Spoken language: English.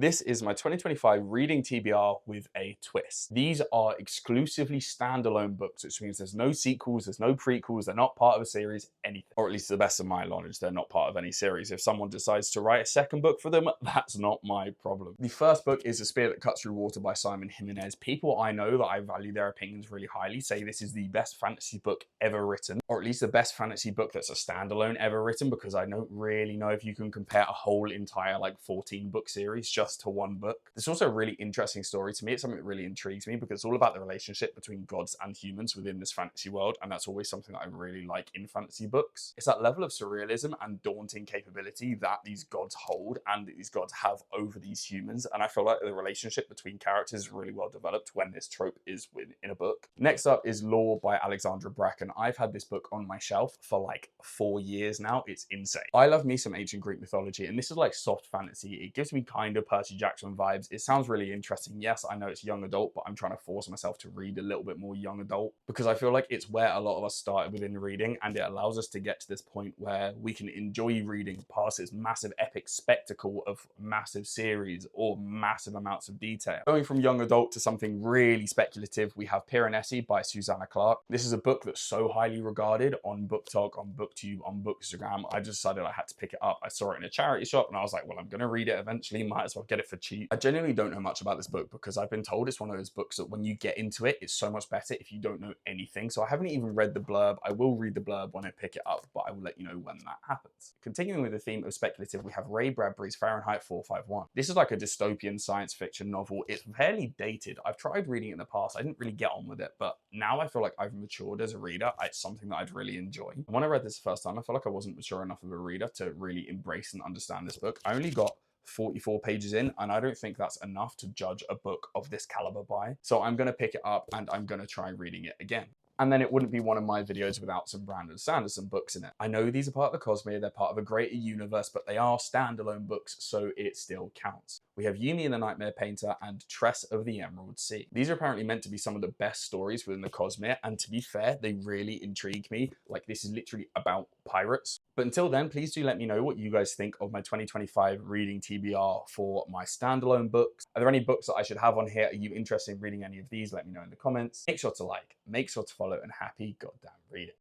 This is my 2025 reading TBR with a twist. These are exclusively standalone books, which means there's no sequels, there's no prequels, they're not part of a series, anything. Or at least to the best of my knowledge, they're not part of any series. If someone decides to write a second book for them, that's not my problem. The first book is A Spear That Cuts Through Water by Simon Jimenez. People I know that I value their opinions really highly say this is the best fantasy book ever written, or at least the best fantasy book that's a standalone ever written, because I don't really know if you can compare a whole entire like 14 book series just to one book. It's also a really interesting story to me. It's something that really intrigues me because it's all about the relationship between gods and humans within this fantasy world, and that's always something that I really like in fantasy books. It's that level of surrealism and daunting capability that these gods hold and that these gods have over these humans, and I feel like the relationship between characters is really well developed when this trope is in a book. Next up is Lore by Alexandra Bracken. I've had this book on my shelf for like 4 years now. It's insane. I love me some ancient Greek mythology, and this is like soft fantasy. It gives me kind of Percy Jackson vibes. It sounds really interesting. Yes, I know it's young adult, but I'm trying to force myself to read a little bit more young adult because I feel like it's where a lot of us started within reading, and it allows us to get to this point where we can enjoy reading past this massive epic spectacle of massive series or massive amounts of detail. Going from young adult to something really speculative, we have Piranesi by Susanna Clarke. This is a book that's so highly regarded on BookTok, on BookTube, on Bookstagram. I just decided I had to pick it up. I saw it in a charity shop and I was like, well, I'm going to read it eventually. Might as well get it for cheap. I genuinely don't know much about this book because I've been told it's one of those books that when you get into it, it's so much better if you don't know anything. So I haven't even read the blurb. I will read the blurb when I pick it up, but I will let you know when that happens. Continuing with the theme of speculative, we have Ray Bradbury's Fahrenheit 451. This is like a dystopian science fiction novel. It's fairly dated. I've tried reading it in the past. I didn't really get on with it, but now I feel like I've matured as a reader. It's something that I'd really enjoy. And when I read this the first time, I felt like I wasn't mature enough of a reader to really embrace and understand this book. I only got 44 pages in, and I don't think that's enough to judge a book of this caliber by. So I'm going to pick it up and I'm going to try reading it again. And then it wouldn't be one of my videos without some Brandon Sanderson books in it. I know these are part of the Cosmere, they're part of a greater universe, but they are standalone books, so it still counts. We have Yumi and the Nightmare Painter and Tress of the Emerald Sea. These are apparently meant to be some of the best stories within the Cosmere, and to be fair, they really intrigue me. Like, this is literally about pirates. But until then, please do let me know what you guys think of my 2025 reading TBR for my standalone books. Are there any books that I should have on here? Are you interested in reading any of these? Let me know in the comments. Make sure to like, make sure to follow, and happy goddamn reading.